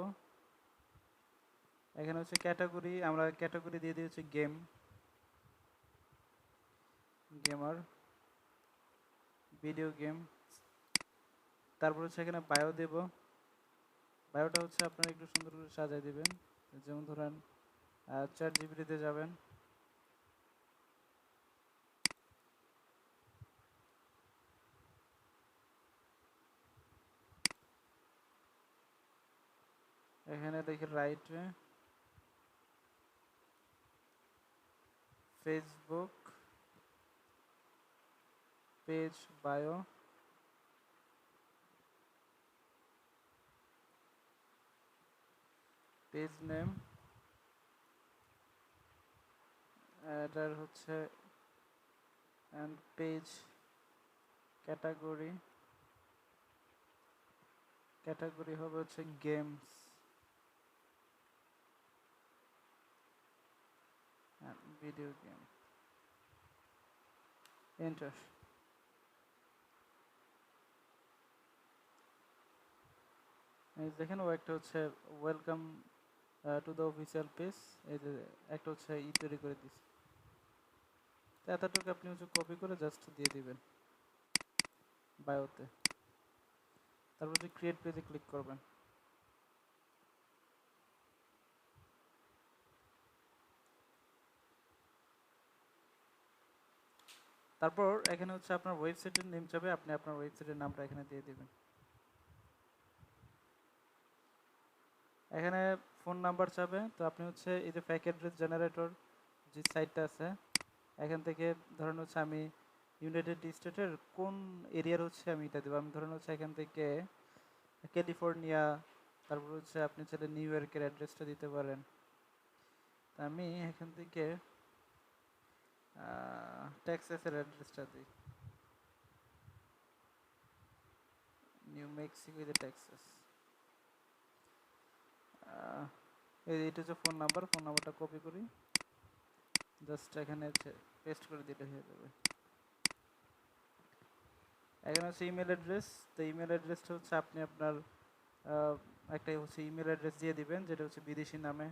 এখানে হচ্ছে ক্যাটাগরি, আমরা ক্যাটাগরি দিয়ে দিই হচ্ছে গেম, গেমার, ভিডিও গেম। তারপর হচ্ছে এখানে বায়ো দেব। বায়োটা হচ্ছে আপনারা একটু সুন্দর করে সাজিয়ে দিবেন, যেমন ধরেন ChatGPT-তে যাবেন, এখানে দেখি রাইটে Facebook page bio, page name, এটার হচ্ছে অ্যান্ড পেজ ক্যাটাগরি, ক্যাটাগরি হবে হচ্ছে games and video game, enter. এই দেখেন ও একটা হচ্ছে welcome to the official page, এই যে একটা হচ্ছে তৈরি করে দিচ্ছি। তো এতটুকু আপনি হচ্ছে কপি করে জাস্ট দিয়ে দিবেন বায়োতে, তারপর হচ্ছে ক্রিয়েট পেজে ক্লিক করবেন। তারপর এখানে হচ্ছে আপনার ওয়েবসাইটের নেম চাবে, আপনি আপনার ওয়েবসাইটের নামটা এখানে দিয়ে দিবেন। এখানে ফোন নাম্বার চাবে, তো আপনি হচ্ছে এই যে ফেক অ্যাড্রেস জেনারেটর যে সাইটটা আছে, এখান থেকে ধরেন হচ্ছে আমি ইউনাইটেড স্টেটের কোন এরিয়ার হচ্ছে আমি এটা দেবো। আমি ধরেন হচ্ছে এখান থেকে ক্যালিফোর্নিয়া, তারপর হচ্ছে আপনি চাইলে নিউ ইয়র্কের অ্যাড্রেসটা দিতে পারেন। তা আমি এখান থেকে টেক্সাসের অ্যাড্রেসটা দিই, নিউ মেক্সিকো যে টেক্সাস। এইটা হচ্ছে ফোন নাম্বার, ফোন নাম্বারটা কপি করি, জাস্ট এখানে পেস্ট করে দিলে হয়ে যাবে। এখানে হচ্ছে ইমেল অ্যাড্রেস, তো ইমেল অ্যাড্রেসটা হচ্ছে আপনি আপনার একটা হচ্ছে ইমেল অ্যাড্রেস দিয়ে দিবেন যেটা হচ্ছে বিদেশি নামে।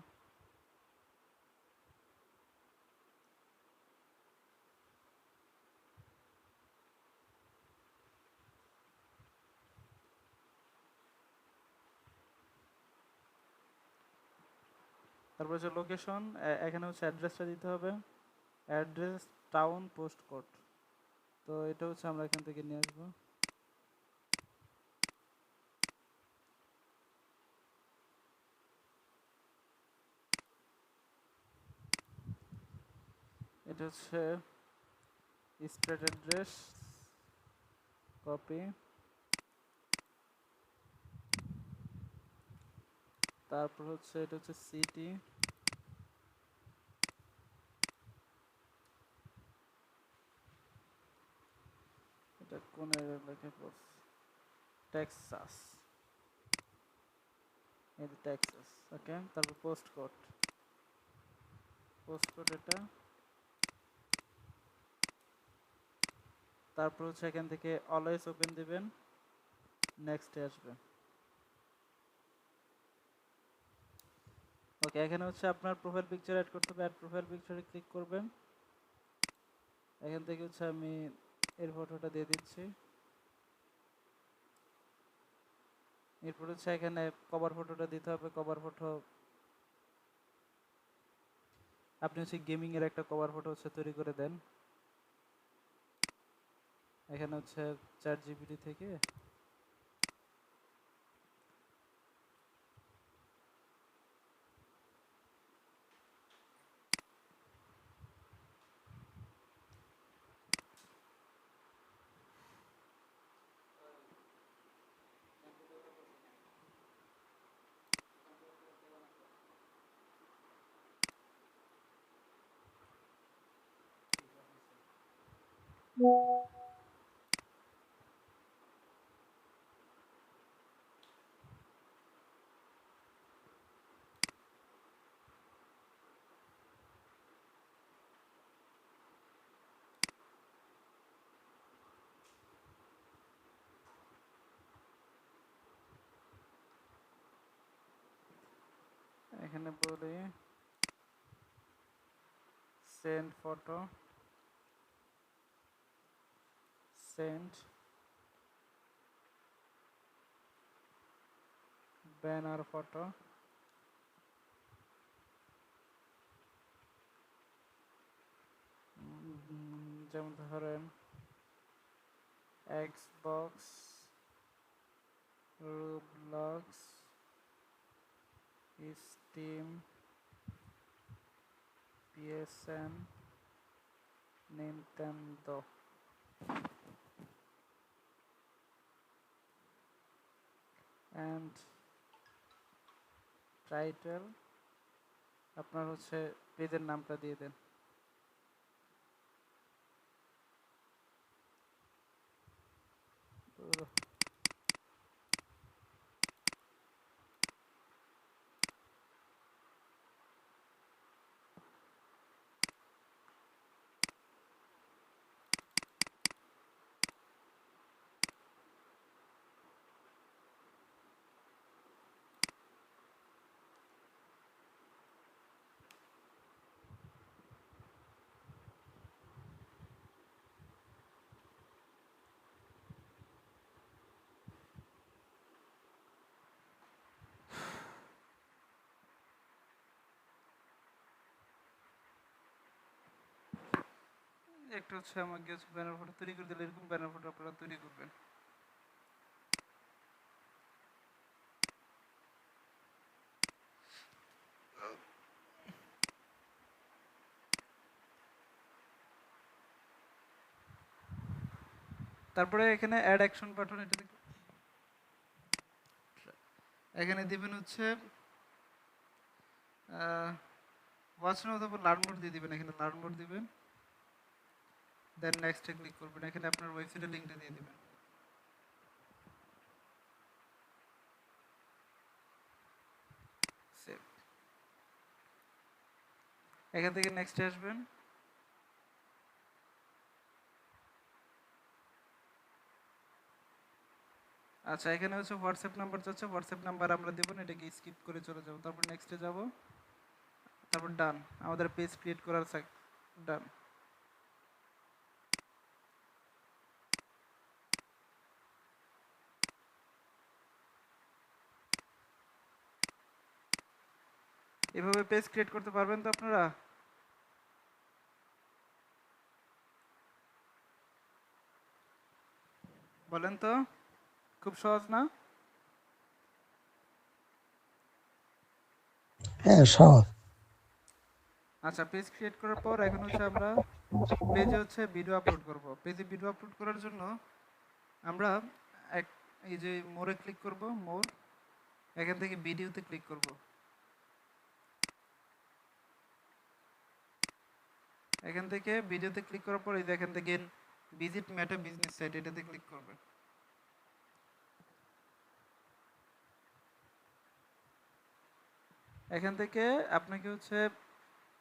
তারপর হচ্ছে লোকেশন, এখানে হচ্ছে অ্যাড্রেসটা দিতে হবে, অ্যাড্রেস টাউন পোস্ট কোড। তো এটা হচ্ছে আমরা এখান থেকে নিয়ে আসবো। এটা হচ্ছে স্ট্রিট অ্যাড্রেস, কপি। তারপর হচ্ছে এটা হচ্ছে সিটি, এটা কোন এলাকায় পড়ছে, টেক্সাস, এই যে টেক্সাস, ওকে। তারপর পোস্ট কোড, পোস্ট কোড এটা। তারপর হচ্ছে এখান থেকে অলওয়েজ ওপেন দিবেন, নেক্সটে আসবে। ওকে, এখানে হচ্ছে আপনার প্রোফাইল পিকচার অ্যাড করতে হবে, অ্যাড প্রোফাইল পিকচারে ক্লিক করবেন। এখান থেকে হচ্ছে আমি এর ফটোটা দিয়ে দিচ্ছি। এরপর হচ্ছে এখানে কভার ফটোটা দিতে হবে, কভার ফটো আপনি হচ্ছে গেমিং এর একটা কভার ফটো হচ্ছে তৈরি করে দেন। এখানে হচ্ছে ChatGPT থেকে এখানে বলি send photo, send banner photo, যেমন ধরেন Xbox, Roblox, steam, PSN, Nintendo. And title আপনার হচ্ছে পেজের নামটা দিয়ে দেন। একটা হচ্ছে আমাকে ব্যানার ফটো তৈরি করে দিলে এরকম ব্যানার ফটো আপনারা তৈরি করবেন। তারপরে এখানে অ্যাড অ্যাকশন বাটন, এটা এখানে দিবেন হচ্ছে ওয়াচ নাও অথবা লার্ন মোড দিয়ে দিবেন, এখানে লার্ন মোড দিবেন, দেন নেক্সটে ক্লিক করবেন, এখানে আপনার ওয়েবসাইটের লিঙ্কটা দিয়ে দিবেন। সেভ, এখান থেকে নেক্সটে আসবেন, আচ্ছা এখানে হচ্ছে হোয়াটসঅ্যাপ নাম্বার চাচ্ছে, হোয়াটসঅ্যাপ নাম্বার আমরা দেবো না, এটাকে স্কিপ করে চলে যাব। তারপর নেক্সটে যাব, তারপর ডান, আমাদের পেজ ক্রিয়েট করার ডান। এভাবে পেজ ক্রিয়েট করতে পারবেন তো আপনারা? বলেন তো, খুব সহজ না? হ্যাঁ সহজ। আচ্ছা, পেজ ক্রিয়েট করার পর এখন হচ্ছে আমরা পেজে হচ্ছে ভিডিও আপলোড করব। পেজে ভিডিও আপলোড করার জন্য আমরা এই যে মোরে ক্লিক করব, মোর, এখান থেকে ভিডিওতে ক্লিক করব। এখান থেকে ভিডিওতে ক্লিক করার পর এই যে এখান থেকে ভিজিট মেটা বিজনেস সাইট, এটাতে ক্লিক করবেন। এখান থেকে আপনাকে হচ্ছে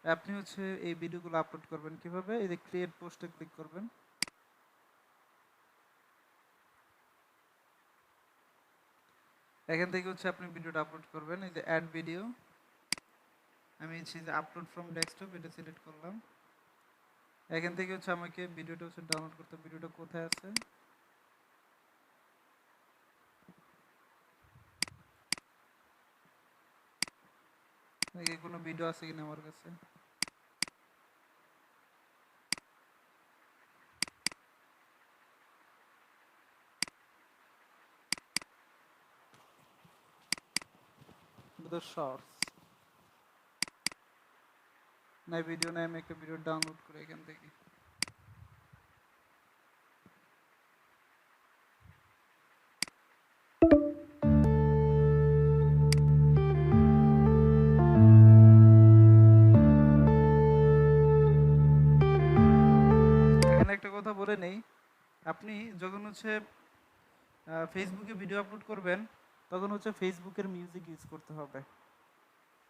আপনি হচ্ছে এই ভিডিওগুলো আপলোড করবেন কিভাবে, এই যে ক্রিয়েট পোস্টে ক্লিক করবেন। এখান থেকে হচ্ছে আপনি ভিডিওটা আপলোড করবেন, এই যে অ্যাড ভিডিও, আমি হচ্ছে যে আপলোড ফ্রম ডেস্কটপ, এটা সিলেক্ট করলাম। এখান থেকে হচ্ছে আমাকে ভিডিওটা হচ্ছে ডাউনলোড করতে, ভিডিওটা কোথায় আছে, কোনো ভিডিও আছে কিনা আমার কাছে। শর্টস না, ভিডিও নাই, আমি একটা ভিডিও ডাউনলোড করে এখান থেকে। এখানে একটা কথা বলে নেই, আপনি যখন হচ্ছে ফেসবুকে ভিডিও আপলোড করবেন তখন হচ্ছে ফেসবুকের মিউজিক ইউজ করতে হবে।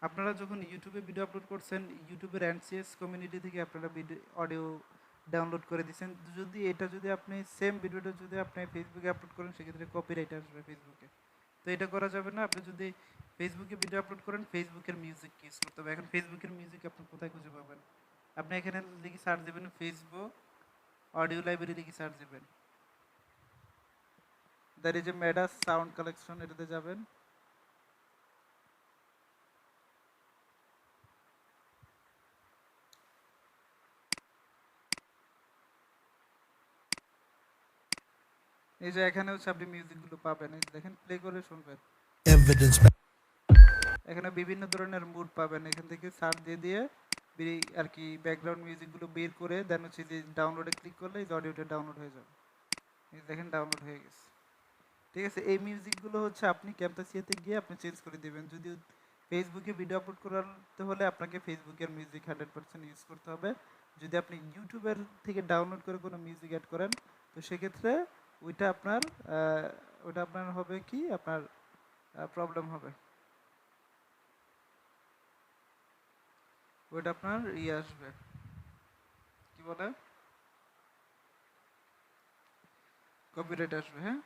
আপনারা যখন ইউটিউবে ভিডিও আপলোড করছেন, ইউটিউবের এনসিএস কমিউনিটি থেকে আপনারা ভিডিও অডিও ডাউনলোড করে দিচ্ছেন, যদি আপনি সেম ভিডিওটা যদি আপনি ফেসবুকে আপলোড করেন সেক্ষেত্রে কপিরাইট আসবে ফেসবুকে, তো এটা করা যাবে না। আপনি যদি ফেসবুকে ভিডিও আপলোড করেন ফেসবুকের মিউজিক ইউজ করতে হবে। এখন ফেসবুকের মিউজিক আপনি কোথায় খুঁজে পাবেন? আপনি এখানে লিখে সার্চ দেবেন ফেসবুক অডিও লাইব্রেরি লিখে সার্চ দেবেন, that is a media sound collection, এটাতে যাবেন। এই যে এখানে হচ্ছে আপনি মিউজিকগুলো পাবেন, এই দেখেন প্লে করে শুনবেন। এখানে বিভিন্ন ধরনের মুড পাবেন, এখান থেকে সার্চ দিয়ে আর কি ব্যাকগ্রাউন্ড মিউজিকগুলো বের করে দেন হচ্ছে যে ডাউনলোডে ক্লিক করলে এই অডিওটা ডাউনলোড হয়ে যাবে। এই দেখেন ডাউনলোড হয়ে গেছে, ঠিক আছে। এই মিউজিকগুলো হচ্ছে আপনি ক্যাম্পাসিয়াতে গিয়ে আপনি চেঞ্জ করে দিবেন। যদি ফেসবুকে ভিডিও আপলোড করাতে হলে আপনাকে ফেসবুকের মিউজিক 100% ইউজ করতে হবে। যদি আপনি ইউটিউবের থেকে ডাউনলোড করে কোনো মিউজিক অ্যাড করেন তো সেক্ষেত্রে ওইটা আপনার হবে কি, আপনার প্রবলেম হবে, ওইটা আপনার আসবে, কি বলে, কপিরাইট আসবে। হ্যাঁ,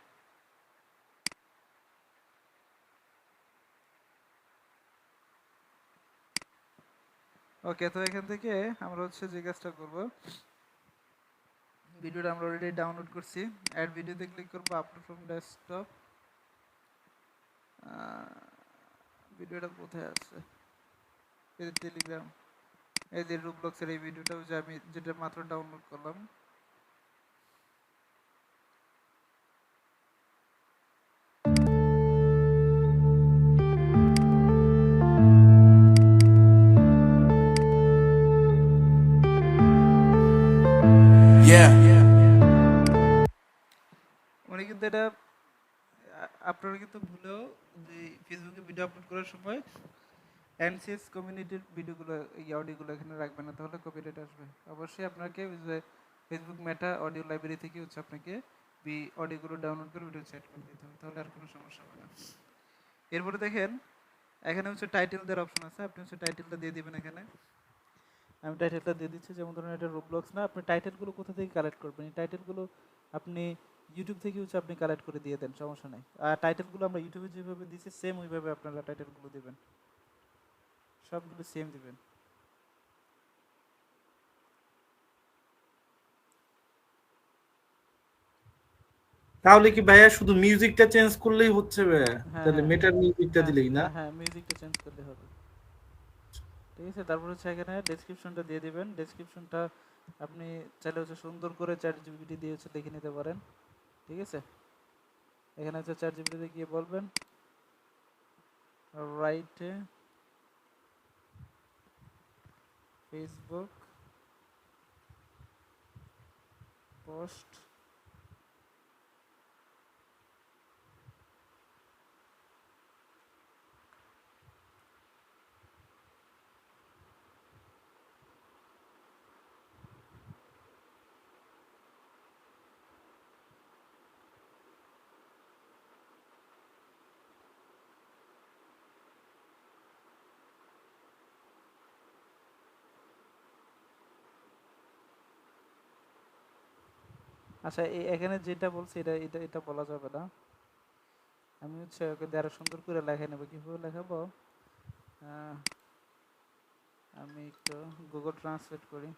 ওকে। তো এখান থেকে আমরা হচ্ছে যে কাজটা করব, ভিডিওটা আমরা অলরেডি ডাউনলোড করছি, অ্যাড ভিডিওতে ক্লিক করব, আপলোড ফ্রম ডেস্কটপ। ভিডিওটা কোথায় আছে, এই যে টেলিগ্রাম, এই যে রুবলক্সের এই ভিডিওটা যে আমি যেটা মাত্র ডাউনলোড করলাম। আপনারা কিন্তু ভুলেও যে ফেসবুকে ভিডিও আপলোড করার সময় এনসিএস কমিউনিটির ভিডিওগুলো এই অডিওগুলো এখানে রাখবেন না, তাহলে কপিরাইট আসবে। অবশ্যই আপনাকে ওই যে ফেসবুক মেটা অডিও লাইব্রেরি থেকে হচ্ছে আপনাকে অডিওগুলো ডাউনলোড করে ভিডিও সেট করে দিতে হবে, তাহলে আর কোনো সমস্যা হবে না। এরপরে দেখেন এখানে হচ্ছে টাইটেল দেওয়ার অপশন আছে, আপনি হচ্ছে টাইটেলটা দিয়ে দিবেন এখানে। আমি টাইটেলটা দিয়ে দিচ্ছি, যেমন ধরুন এটা রোবলক্স না, আপনি টাইটেলগুলো কোথা থেকে কালেক্ট করবেন? এই টাইটেলগুলো আপনি ইউটিউব থেকে হচ্ছে আপনি কালেক্ট করে দিয়ে দেন, সমস্যা নাই। আর টাইটেলগুলো আমরা ইউটিউবে যেভাবে দিচ্ছি সেম ওইভাবে আপনারা টাইটেলগুলো দিবেন, সবগুলো সেম দিবেন। তাহলে কি ভাইয়া শুধু মিউজিকটা চেঞ্জ করলেই হচ্ছে ভাইয়া? হ্যাঁ তাহলে হ্যাঁ মেটার মিউজিকটা হ্যাঁ দিলেই না? হ্যাঁ হ্যাঁ, মিউজিকটা চেঞ্জ করলে হবে। ঠিক আছে, তারপর হচ্ছে এখানে ডেসক্রিপশনটা দিয়ে দিবেন। ডেসক্রিপশনটা আপনি চাইলে হচ্ছে সুন্দর করে চ্যাট জিপিটি দিয়ে হচ্ছে লিখে নিতে পারেন। ঠিক আছে, এখানে হচ্ছে চ্যাট জিপিটিতে গিয়ে বলবেন রাইটে ফেসবুক পোস্ট আচ্ছা, এখানে যেটা বলছি এটা এটা এটা বলা যাবে না। আমি হচ্ছে ওকে দিয়ে আরো সুন্দর করে লেখা নেবো। কিভাবে লেখাবো? আহ, আমি একটু গুগল ট্রান্সলেট করি।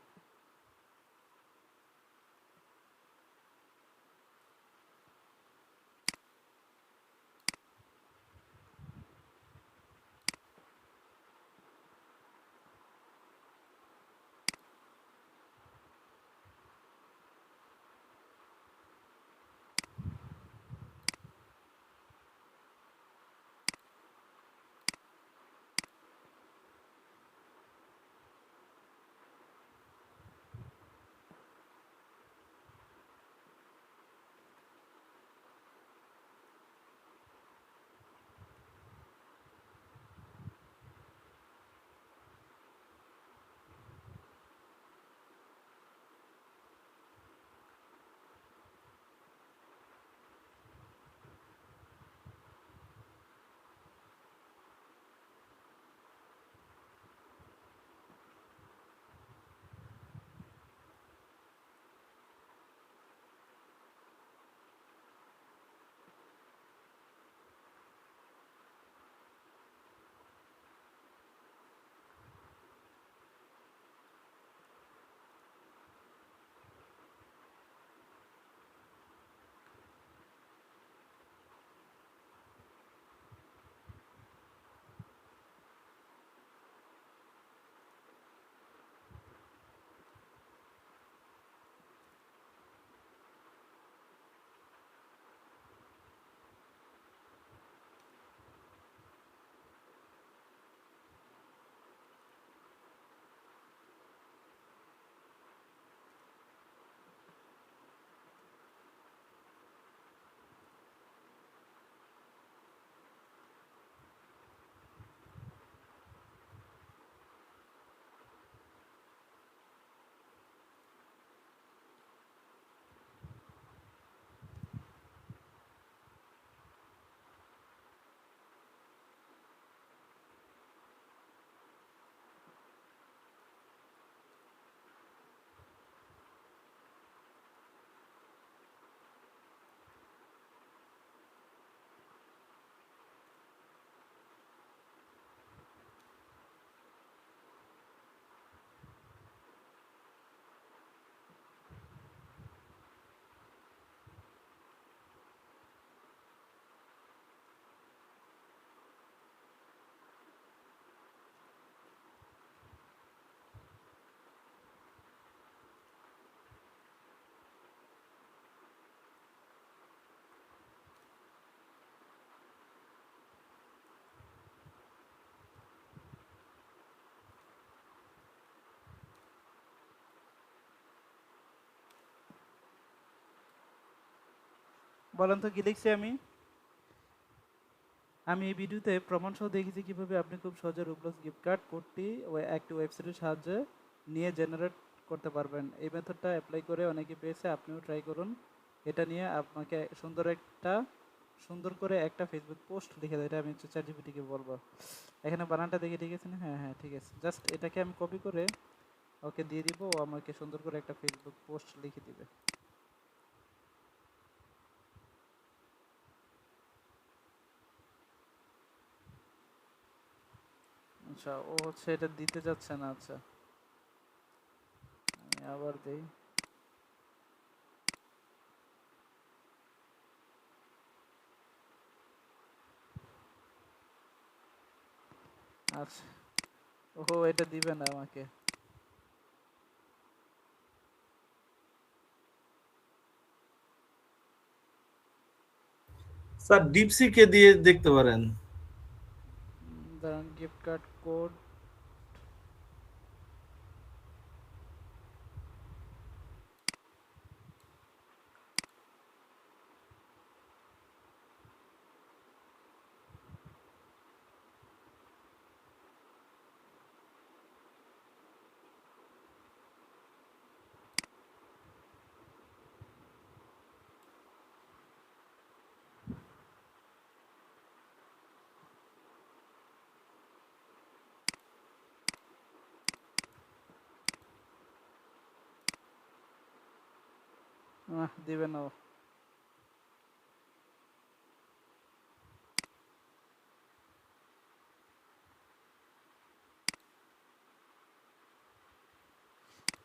বলেন তো কি লিখছি আমি? আমি এই ভিডিওতে প্রমাণ সহ দেখেছি কিভাবে আপনি খুব সহজে রুবলক্স গিফট কার্ড কোডটি একটি ওয়েবসাইটের সাহায্যে নিয়ে জেনারেট করতে পারবেন। এই মেথডটা অ্যাপ্লাই করে অনেকে পেয়েছে, আপনিও ট্রাই করুন। এটা নিয়ে আপনাকে সুন্দর করে একটা ফেসবুক পোস্ট লিখে দেয়। এটা আমি চ্যাটজিপিটিকে বলবো। এখানে বানানটা দেখে ঠিক আছে না? হ্যাঁ হ্যাঁ ঠিক আছে। জাস্ট এটাকে আমি কপি করে ওকে দিয়ে দিব, ও আমাকে সুন্দর করে একটা ফেসবুক পোস্ট লিখে দিবে। আচ্ছা, ও হচ্ছে এটা দিতে যাচ্ছে না। আচ্ছা, আমি আবার দেই। আচ্ছা, ও এটা দিবে না আমাকে। স্যার ডিপসিকে দিয়ে দেখতে পারেন। দাঁড়ান, গিফট কার্ড কোড। দিবে না ও।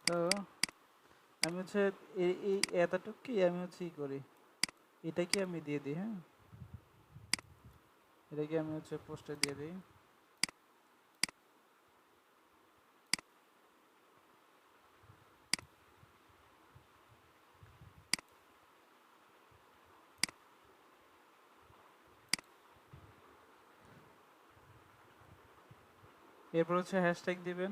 তো আমি হচ্ছে এই এতটুকুই আমি হচ্ছে ই করি, এটাকে আমি দিয়ে দিই। হ্যাঁ, এটাকে আমি হচ্ছে পোস্টে দিয়ে দিই। এরপর হচ্ছে হ্যাশট্যাগ দিবেন।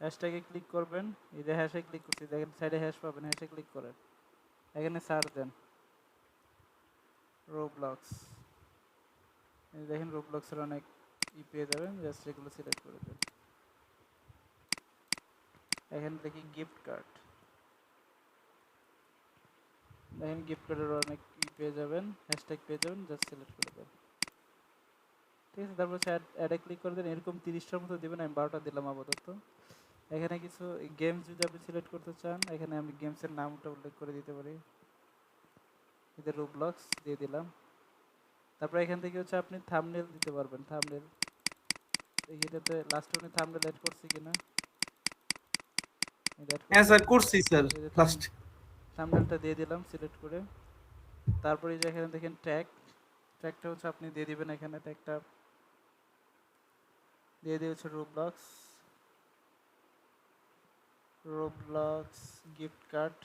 হ্যাশট্যাগে ক্লিক করবেন। এই যে হ্যাশে ক্লিক করছি, দেখেন সাইডে হ্যাশ পাবেন, হ্যাশে ক্লিক করেন। এখানে সার্চ দেন রোবলক্স। দেখেন রোবলক্সের অনেক পেয়ে যাবেন, জাস্ট এগুলো সিলেক্ট করে দেন। এখানে দেখি গিফট কার্ড, দেখেন গিফট কার্ডের অনেক পেয়ে যাবেন, হ্যাশট্যাগ পেয়ে যাবেন, জাস্ট সিলেক্ট করে দেন। ঠিক আছে, তারপর হচ্ছে অ্যাডে ক্লিক করে দেন। এরকম 30টার মতো দেবেন, আমি 12টা দিলাম আপাতত। এখানে কিছু গেমস যদি আপনি সিলেক্ট করতে চান, এখানে আমি গেমসের নামটা উল্লেখ করে দিতে পারি। এতে রোবলক্স দিয়ে দিলাম। তারপর এখান থেকে হচ্ছে আপনি থাম্বনেল দিতে পারবেন। থাম্বনেল এটাতে লাস্টে উনি থাম্বনেল এড করছি কিনা। হ্যাঁ স্যার করছি স্যার, লাস্ট থাম্বনেলটা দিয়ে দিলাম সিলেক্ট করে। তারপরে যে এখানে দেখেন ট্যাগটা হচ্ছে আপনি দিয়ে দিবেন। এখানে ট্যাগটা দিয়ে দিয়ে হচ্ছে Roblox gift card,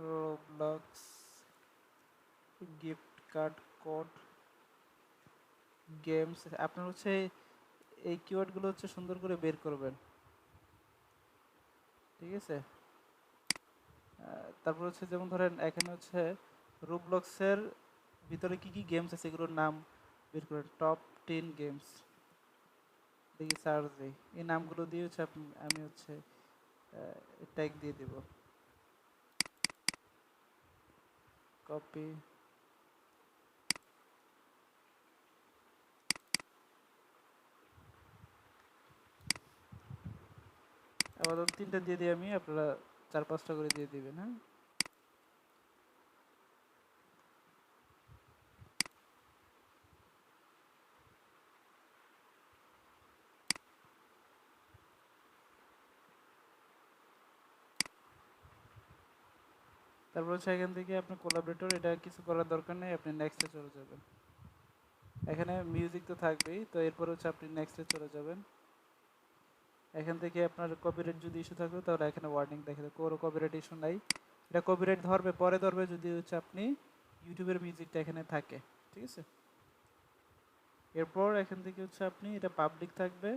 Roblox gift card code games. আপনার হচ্ছে এই কিওয়ার্ডগুলো হচ্ছে সুন্দর করে বের করবেন। ঠিক আছে, তারপর হচ্ছে যেমন ধরেন এখানে হচ্ছে রোবলক্সের ভিতরে কি কি গেমস আছে এগুলোর নাম বের করেন। টপ 10 গেমস দেখি সার্চ দিই। এই নামগুলো দিয়ে হচ্ছে আমি হচ্ছে ট্যাগ দিয়ে দেব। কপি, আপাতত 3টা দিয়ে দিই আমি, আপনারা 4-5টা করে দিয়ে দিবেন। হ্যাঁ, তারপর হচ্ছে এখান থেকে আপনার কোলাবরেটর, এটা কিছু করার দরকার নেই, আপনি নেক্সটে চলে যাবেন। এখানে মিউজিক তো থাকবেই, তো এরপর হচ্ছে আপনি নেক্সটে চলে যাবেন। এখান থেকে আপনার কপিরাইট যদি ইস্যু থাকবে তাহলে এখানে ওয়ার্নিং দেখে দেবে, কোনো কপিরাইট ইস্যু নাই। এটা কপিরাইট ধরবে, পরে ধরবে যদি হচ্ছে আপনি ইউটিউবের মিউজিকটা এখানে থাকে। ঠিক আছে, এরপর এখান থেকে হচ্ছে আপনি এটা পাবলিক থাকবে,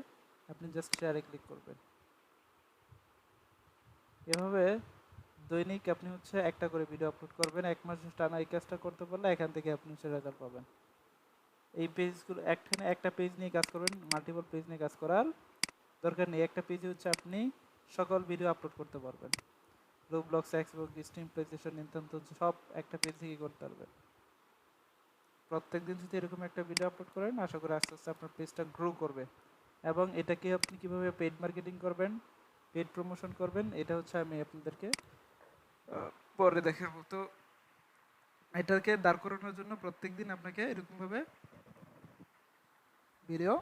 আপনি জাস্ট শেয়ারে ক্লিক করবেন। এভাবে দৈনিক আপনি হচ্ছে একটা করে ভিডিও আপলোড করবেন, 1 মাস টানা এই কাজটা করতে পারলে এখান থেকে আপনি হচ্ছে রেজাল্ট পাবেন। এই পেজগুলো একটা পেজ নিয়ে কাজ করবেন, মাল্টিপল পেজ নিয়ে কাজ করার দরকার নেই। একটা পেজে হচ্ছে আপনি সকল ভিডিও আপলোড করতে পারবেন। Roblox, Xbox, stream, PlayStation, Nintendo সব একটা পেজ থেকে করতে পারবেন। প্রত্যেকদিন যদি এরকম একটা ভিডিও আপলোড করেন, আশা করি আস্তে আস্তে আপনার পেজটা গ্রো করবে। এবং এটাকে আপনি কিভাবে পেইড মার্কেটিং করবেন, পেইড প্রমোশন করবেন, এটা হচ্ছে আমি আপনাদেরকে পরে দেখাবো। তো এটাকে দাঁড় করানোর জন্য প্রত্যেকদিন আপনাকে এরকমভাবে ভিডিও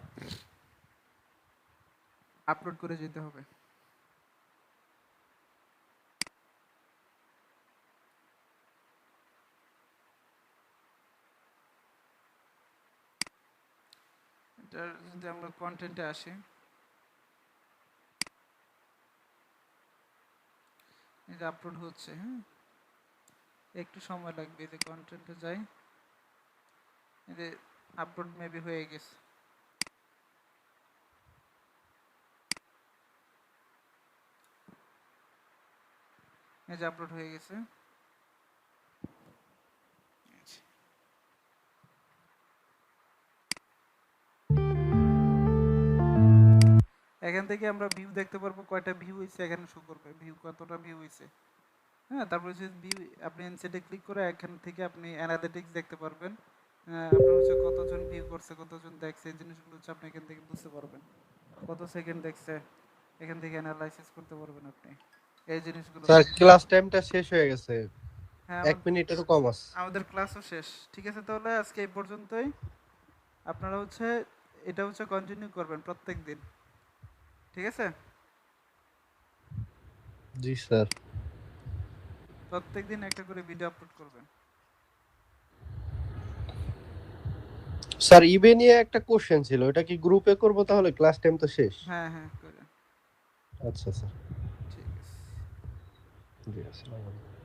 আপলোড করে যেতে হবে। এটার যদি আমরা কন্টেন্টে আসি, এই যে আপলোড হচ্ছে, হ্যাঁ একটু সময় লাগবে। এই যে কন্টেন্টে যাই, এই যে আপলোড মেবি হয়ে গেছে। এই যে আপলোড হয়ে গেছে। এখান থেকে আমরা ভিউ দেখতে পারবো, কয়টা ভিউ হয়েছে এখানে শো করবে, ভিউ কতটা ভিউ হয়েছে। হ্যাঁ, তারপর হচ্ছে ভিউ আপনি ইনসাইটে ক্লিক করে এখান থেকে আপনি অ্যানালিটিক্স দেখতে পারবেন। আপনার হচ্ছে কতজন ভিউ করছে, কতজন দেখছে, এই জিনিসগুলো হচ্ছে আপনি এখান থেকে বুঝতে পারবেন। কত সেকেন্ড দেখছে, এখান থেকে অ্যানালাইসিস করতে পারবেন আপনি এই জিনিসগুলো। স্যার ক্লাস টাইমটা শেষ হয়ে গেছে, হ্যাঁ 1 মিনিটেরও কম আছে। আমাদের ক্লাসও শেষ। ঠিক আছে, তাহলে আজকে এই পর্যন্তই। আপনারা হচ্ছে এটা হচ্ছে কন্টিনিউ করবেন প্রত্যেক দিন, ঠিক আছে? জি স্যার। প্রত্যেক দিন একটা করে ভিডিও আপলোড করবেন। স্যার ইবে নিয়ে একটা কোশ্চেন ছিল, এটা কি গ্রুপে করব তাহলে? ক্লাস টাইম তো শেষ। হ্যাঁ হ্যাঁ করে। আচ্ছা স্যার, ঠিক আছে। জি আসসালামু আলাইকুম।